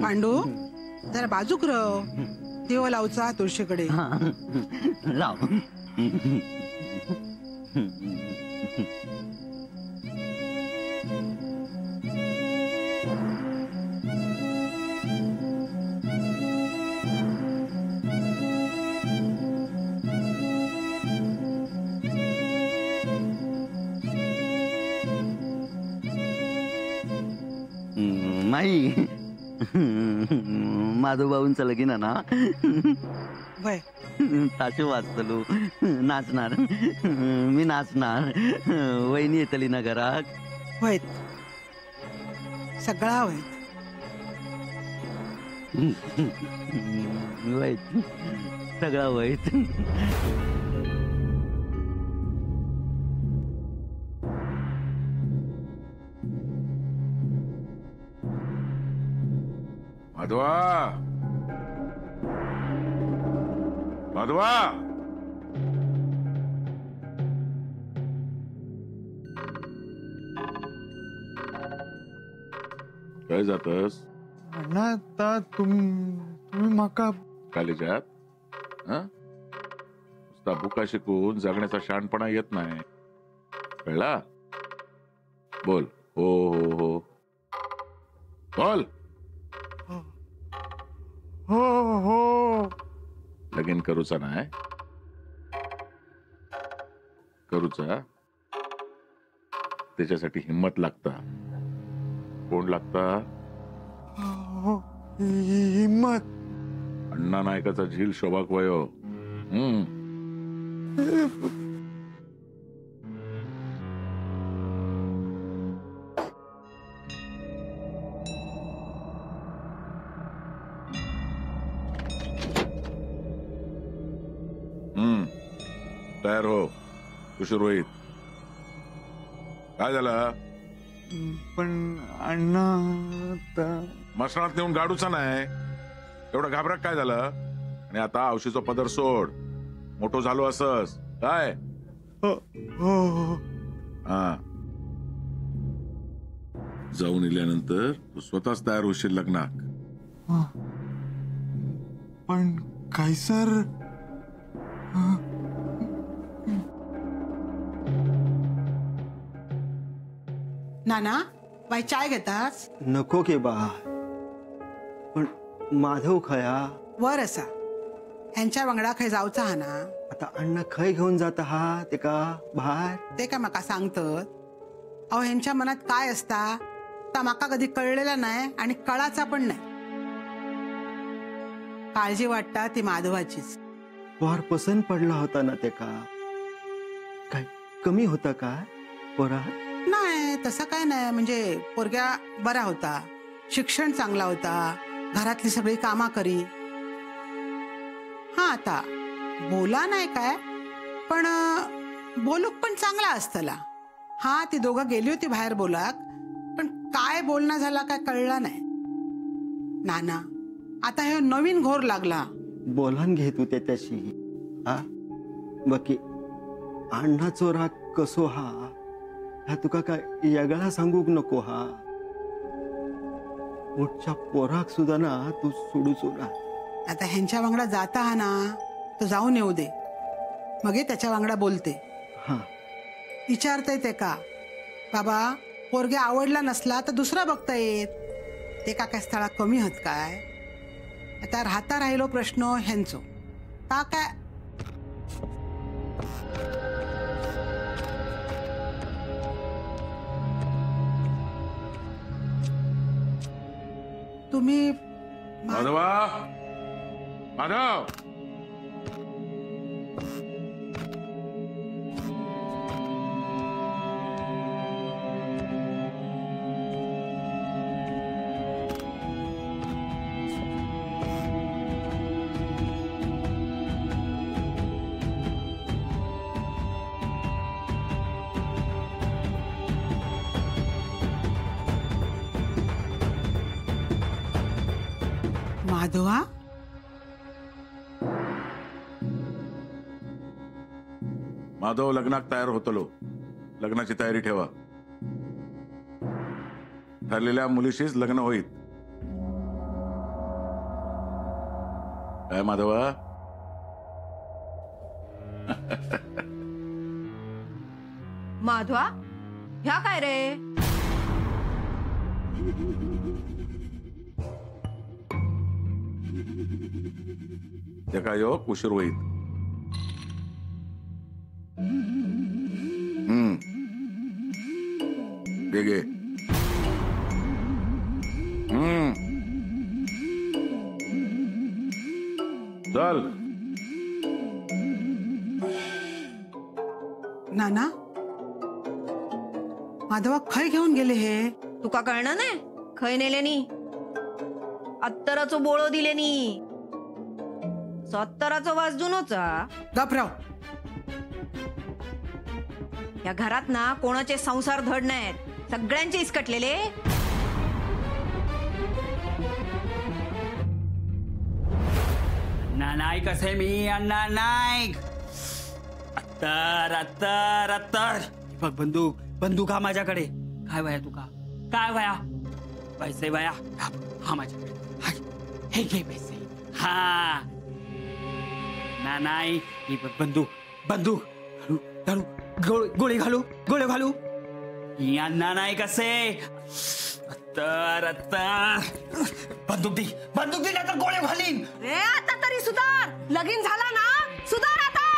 पांडू जरा बाजूक रव, देव लावचा तुळशीकडे. लाव. माई माधवभाऊंचं लगीन आहे ना. वय ताशे वाचतलो, नाचणार, मी नाचणार, वहिनी येतली ना घरात. वयत सगळा वयत. वैत सगळा वैत. माधवा, माधवा, काय जातस? आता तुम्ही माका कॉलेजात नुसता बुका शिकून जगण्याचा शहाणपणा येत नाही, कळला? बोल. हो हो हो बोल. हो हो. लगीन करूचा नाही, करूचा त्याच्यासाठी हिम्मत लागता. कोण लागता? हिम्मत. अण्णा नायकाचा झील शोभाक वयो. तयार हो, उशीर होईल. काय झालं? पण अण्णा मसणात नेऊन गाडूचा नाही, एवढं घाबरत काय झालं? आणि आता औशीचा पदर सोड, मोठो झालो असस काय? हा, जाऊन इल्यानंतर तू स्वतःच तयार होशील लग्नाक. पण काय सर? नाना बाई चाय घेतास? नको के बा. पण माधव खया वर असा ह्यांच्या वांगडा खंय जावचा हा ना. आता अण्णा खय घेऊन जात आहात ते का बाहेर? ते का माका सांगत? अहो ह्यांच्या मनात काय असता ता माका कधी कळलेला नाही आणि कळाचा पण नाही. काळजी वाटता ती माधवाचीच. फार पसंत पडला होता ना ते का? काय कमी होता काय पोरा? नाही तसं काय नाही, म्हणजे पोरग्या बरा होता, शिक्षण चांगला होता, घरातली सगळी कामा करी. हा आता बोला नाही काय, पण बोलूक पण चांगला असतला. हा ती दोघं गेली होती बाहेर बोलाक, पण काय बोलणं झाला काय कळला नाही. नाना आता हे नवीन घोर लागला. बोलान घे तू त्याच्याशी. हा बाकी अण्णाचो राग कसो हा ह्या तुका काय येगळा सांगूक नको. हा मोठच्या पोराक सुद्धा ना तू सोडूच ना. आता ह्यांच्या वांगडा जाता हा ना, तो जाऊन येऊ दे, मग त्याच्या वांगडा बोलते. हा विचारता येते का बाबा पोरगे आवडला नसला तर दुसरा बघता येत. ते का काय स्थळा कमी होत काय? आता राहता राहिलो प्रश्न ह्यांचो का काय? तुम्ही माधवा, माधव, माधवा माधव लग्नात तयार होतलो. लग्नाची तयारी ठेवा. ठरलेल्या मुलीशीच लग्न होईल. काय माधवा? माधवा, ह्या काय रे? ते काय योग उशीर होईल. घे. चल. नाना, माधवा खय घेऊन गेले हे? तुका कळणार नाही खय नेल्यानी? अत्तराचो बोळो दिलेनी. सत्तराचो वास जुनोचा. गपराव. या घरात ना कोणाचे संसार धड नाहीत. सगळ्यांचे इसकटलेले. अण्णा नाईक असे मी. अण्णा नाईक. अत्तर. बघ बंदूक. बंदूक हा माझ्याकडे. काय वया तुका? काय वया? पैसे वया? हा माझ्याकडे. हे घे पैसे. हा नाही ही बघ बंदूक. घालू गोळी घालू. ही अण्णा नाईक असे. अत्तर. बंदूक दी नाही तर गोळ्या घालीन. रे आता तरी सुधार. लगीन झाला ना, सुधार आता.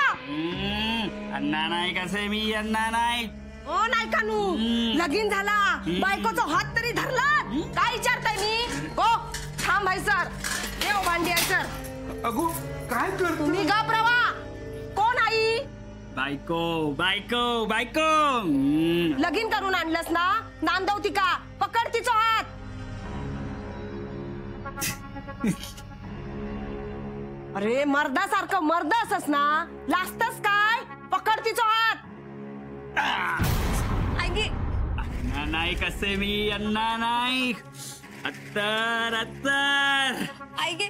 अण्णा नाईक असे मी. अण्णा नाईक. ओ नाही कानू. लगीन झाला, बायकोचा हात तरी धरला. काय विचारताय मी? गो थांब भाई सर. येऊ भांडी आहे सर. अगो काय करतो? तुम्ही गप रवा. कोण आई? बायको. लगीन करून आणलंस ना, नांदवती का? पकड तिचा हात. अरे मर्दासारखं मर्द असस ना, लाजतस काय? पकड तिचा हात. आई गे. अण्णा नाईक असे मी. अण्णा नाईक. अत्तर. आई गे.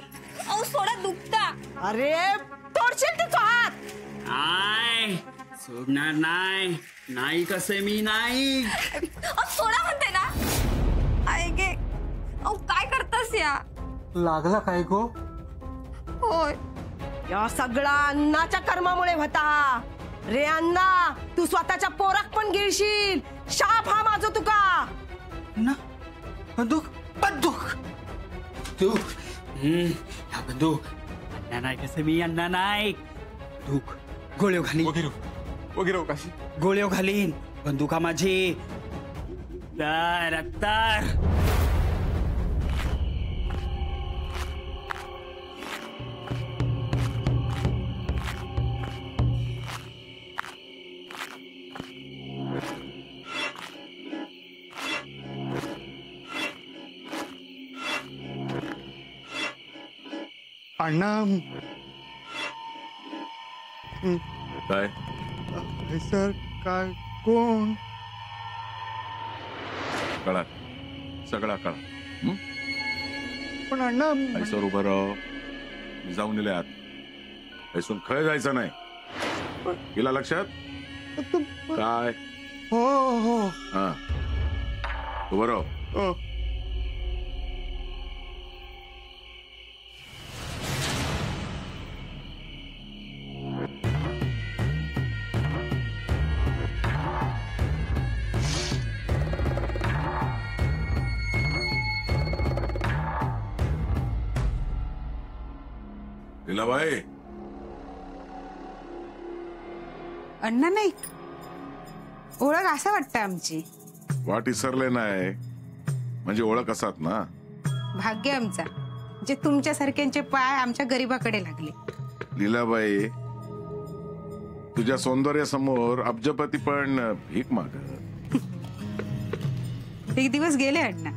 औ सोडा दुखता. अरे तोडशील तिचा हात. नाय सोडणार नाही. नाईक असे मी. नाईक. सोडा म्हणते ना. आई गे. औ काय करतास या? लागला काय गो? होय, या सगळा अण्णाच्या कर्मामुळे होता. रे अण्णा, तू स्वतःच्या पोराक पण गिळशील. शाप हा माझो तुका. ना बंदूक. तू हा बंदूक. अण्णा नाईक असे मी. अण्णा नाईक. बंदूक. गोळ्यो घालीन. वगैरे काशी गोळ्यो घालीन. बंदुका माझी. अत्तर. अण्णा काय? सर काय कोण? कळा. सगळा कळा. पण अण्णा पैशावर उभं राह. मी जाऊन नेले आत. पैसून खय जायचं नाही. गेला लक्षात? काय? हो. हा उभं राह. लीलाबाई. अण्णा नाईक, ओळख असं वाटतं आमची. वाट इसरले नाही म्हणजे ओळख असात ना. भाग्य आमचा जे तुमच्यासारख्यांचे पाय आमच्या गरीबाकडे लागले. लीलाबाई, तुझ्या सौंदर्यासमोर अब्जपती पण भीक मागत. एक दिवस गेले अण्णा.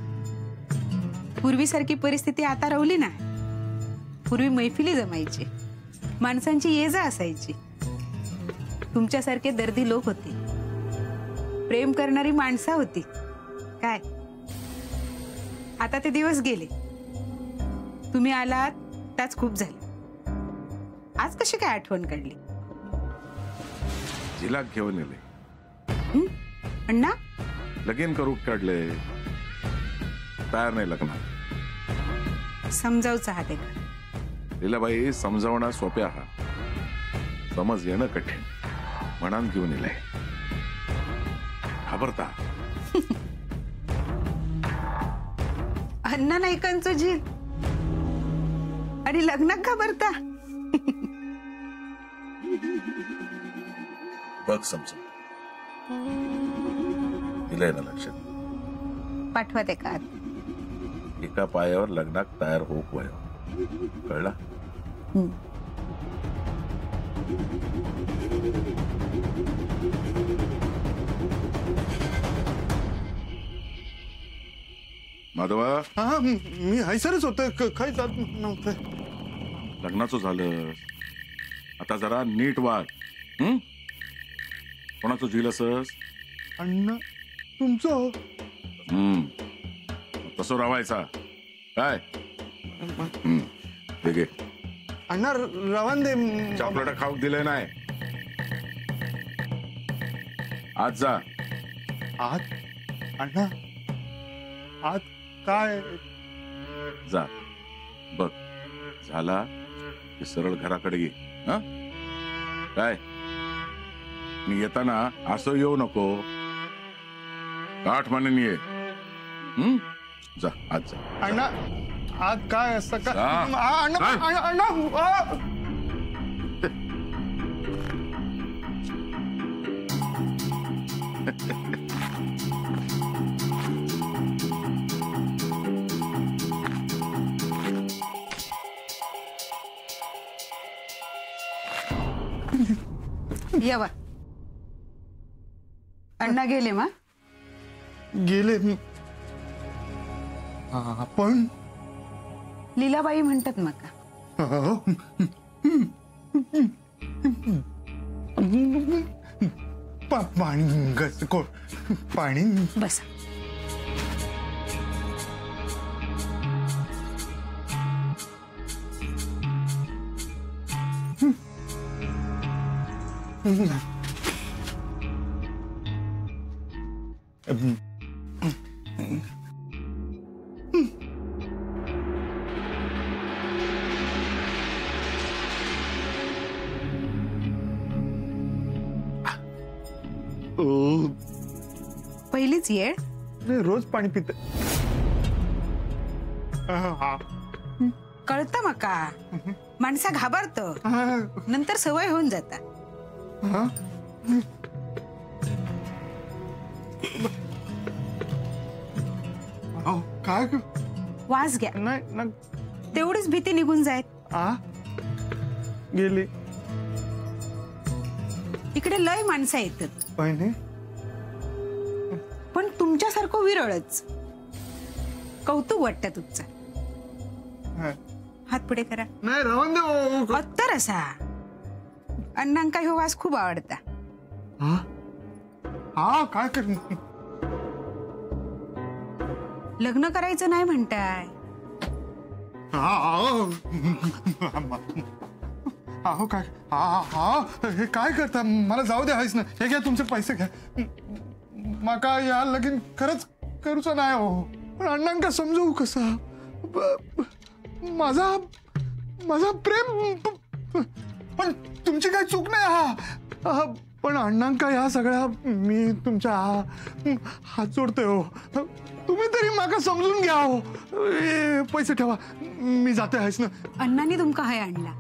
पूर्वीसारखी परिस्थिती आता राहिली ना. पूर्वी मैफिली जमायची, माणसांची ये जा असायची. तुमच्यासारखे दर्दी लोक होते, प्रेम करणारी माणसं होती. काय आता ते दिवस गेले. तुम्ही आलात त्याच खूप झालं. आज कशी काय आठवण काढली? जिला घेऊन येले. अण्णा लगीन करू काढले, तयार नाही लग्नात. समजावचं हा ते का? लीलाबाई समजावणं सोपे आहात, समज येणं कठीण. मनान घेऊन येले. घाबरता. अण्णा नाही कंचो झील आणि लग्नात घाबरता. बघ समज दिलंय ना लक्षात. पाठवा ते का? एका पायावर लग्नात तयार होक वय. कळला? माधवा, हा मी हैसरच होत, काही जात नव्हतं. लग्नाचं झालं, आता जरा नीट वाग. कोणाचं झील असस? अण्णा तुमचं. तसं रावायचा काय? हे घे. अण्णा रवान दे. चॉकलेट खाऊ दिले नाही. आज जा. आत अण्णा आत काय? जा बघ, झाला की सरळ घराकडे ये. काय मी येताना असं येऊ नको, काठ मानेन ये. जा आज जा. अण्णा आत काय असतं का? जा. अण्णा काय? अण्णा यावा. अण्णा गेले मा? गेले. आपण लीलाबाई म्हणतात मका. पाणी घसकोळ पाणी. बसा. पहिलीच येळ. रोज पाणी पित. कळतं मका, माणसा घाबरत, नंतर सवय होऊन जाता. काय? वास घ्या, नाही तेवढीच भीती निघून जाय. गेली. इकडे लय माणसं येतात, बहिणी पण तुमच्यासारखं विरळच. कौतुक वाटतं तुमचं. हात पुढे करा. नाही राहून दे. उत्तर असा अण्णांका ह्यो वास खूप आवडता. हा काय कर. लग्न करायचं नाही म्हणताय. अहो काय? हे काय करता? मला जाऊ दे. आहेस ना, हे घ्या तुमचे पैसे घ्या. माका या लगीन खरंच करूच नाही हो. पण अण्णांका समजवू कसा? माझा प्रेम. पण तुमची काही चूक नाही. हा पण अण्णांका या सगळ्या मी तुमच्या हात जोडतोय हो. तुम्ही तरी माका समजून घ्या हो. पैसे ठेवा, मी जाते. आहेस ना. अण्णांनी तुमका हय आणला,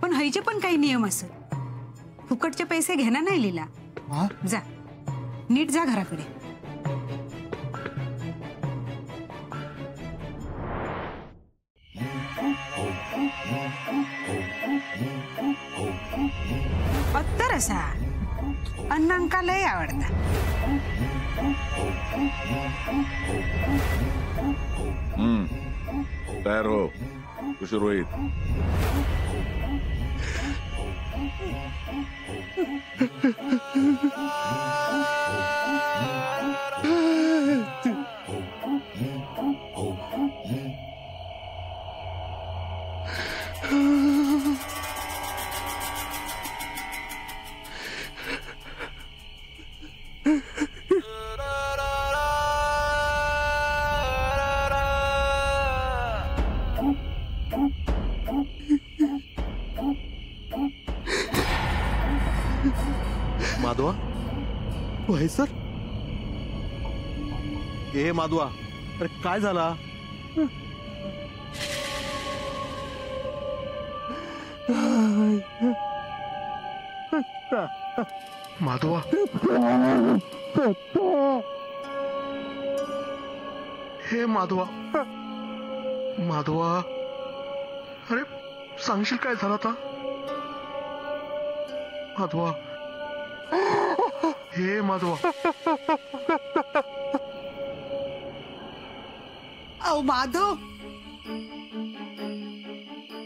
पण हयचे पण काही नियम असत. फुकटचे पैसे घेणार नाही लीला. जा, नीट जा घराकडे. उत्तर असा अण्णांका लय आवडता. तयार हो, उशीर होईल. माधवा तू आहे सर? ए माधवा, अरे काय झाला? माधवा, हे माधवा, माधवा, अरे सांगशील काय झालं आता? माधवा, हे माधवा. अहो माधव,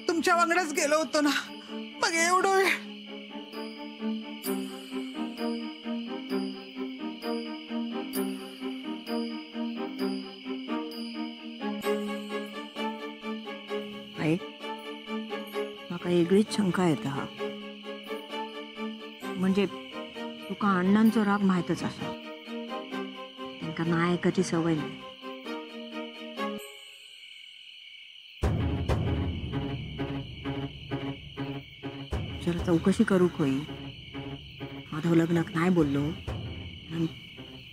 तुमच्या वांगडच गेलो होतो ना, मग एवढं वेळ. आई, म्हाका वेगळीच शंका येता. म्हणजे तुका अण्णांचो राग माहितच असा, त्यांका नायकाची सवय नाही. जरा चौकशी करू खंय. माधव लग्नाक नाही बोललो आणि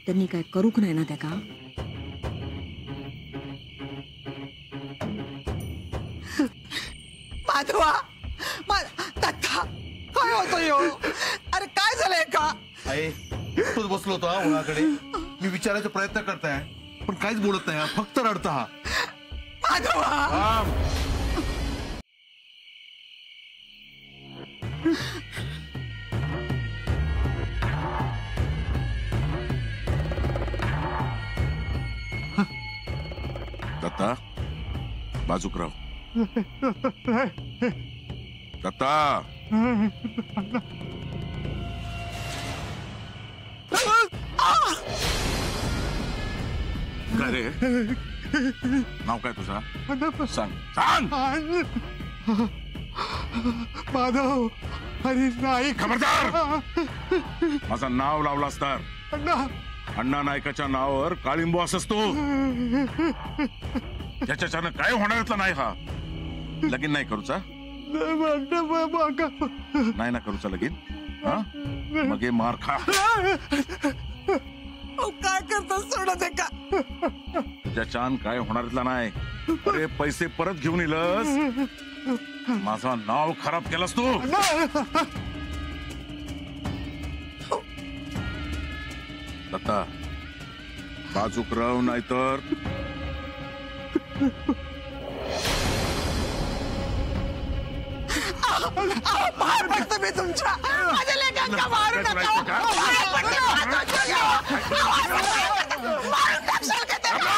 त्यांनी काय करूक नाही ना त्याका. माधवा, दत्ता, काय होतं ह्यो? अरे काय झालंय का? आहे तोच बसलो होतो मुलाकडे. मी विचारायचा प्रयत्न करताय पण काहीच बोलत नाही, फक्त रडता. हा माधवा, दत्ता, बाजूक राव. दत्ता, काय रे? नाव काय तुझा? सांग सांग. माधव, अरे नाही. खबरदार, माझं नाव लावलास तर अण्णा नायकाच्या नावावर काळिंबो असस तू. त्याच्यानं काय होणारातला नाही. हा लगीन नाही करूचा? नाही ना करूचा लगीन? हा मग हे मार खा. काय करतो? सोडा दे का. त्याच्यान काय होणारातला नाही. अरे पैसे परत घेऊन येलस, माझं नाव खराब केलंस तू. दत्ता, बाजूक राव नाहीतर बाहेर पडतो मी तुमच्या. माझ्या लेकांना मारू नका. मारून टाकशाल का त्याला?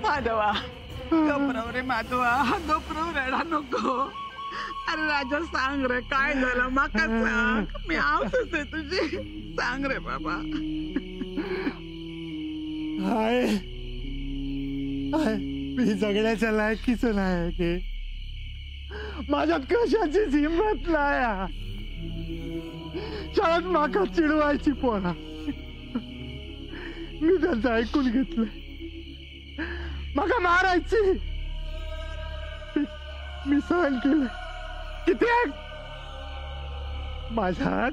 माधवा, गपरव रे माधवा, गपरव, रडा नको. अरे राजा, सांग रे काय झालं, माका सांग. मी आवतच आहे तुझी. सांग रे बाबा. हाय, मी जगण्याच्या लायकीचं नाही की. माझ्यात कशाचीच हिंमत नाही. शाळेत माका चिडवायची पोरा, मी त्यांचं ऐकून घेतलं. माका मारायची, मी सहन केलं. किती माझ्यात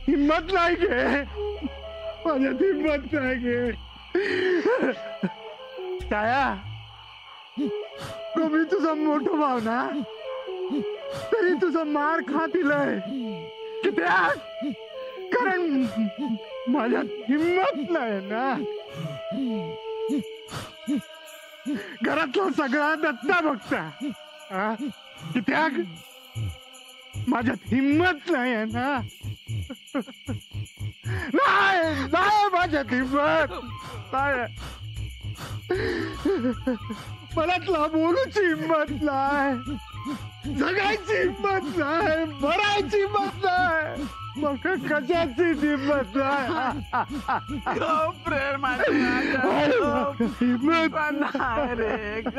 हिंमत नाही गे. माझ्यात हिंमत नाही गे. काया, मी तुझा मोठा भाव ना, तरी तुझा मार खातीलय. किती कारण माझ्यात हिंमत नाही ना. घरातला सगळा दत्ता बघता. किती माझ्यात हिंमत नाही आहे ना. नाही नाही, माझ्यात हिंमत नाही. मनातला बोलूची हिंमत नाही. जगायची हिंमत नाही, मरायची हिंमत नाही, मग कशाची हिंमत नाही. प्रेम हिंमत रे ग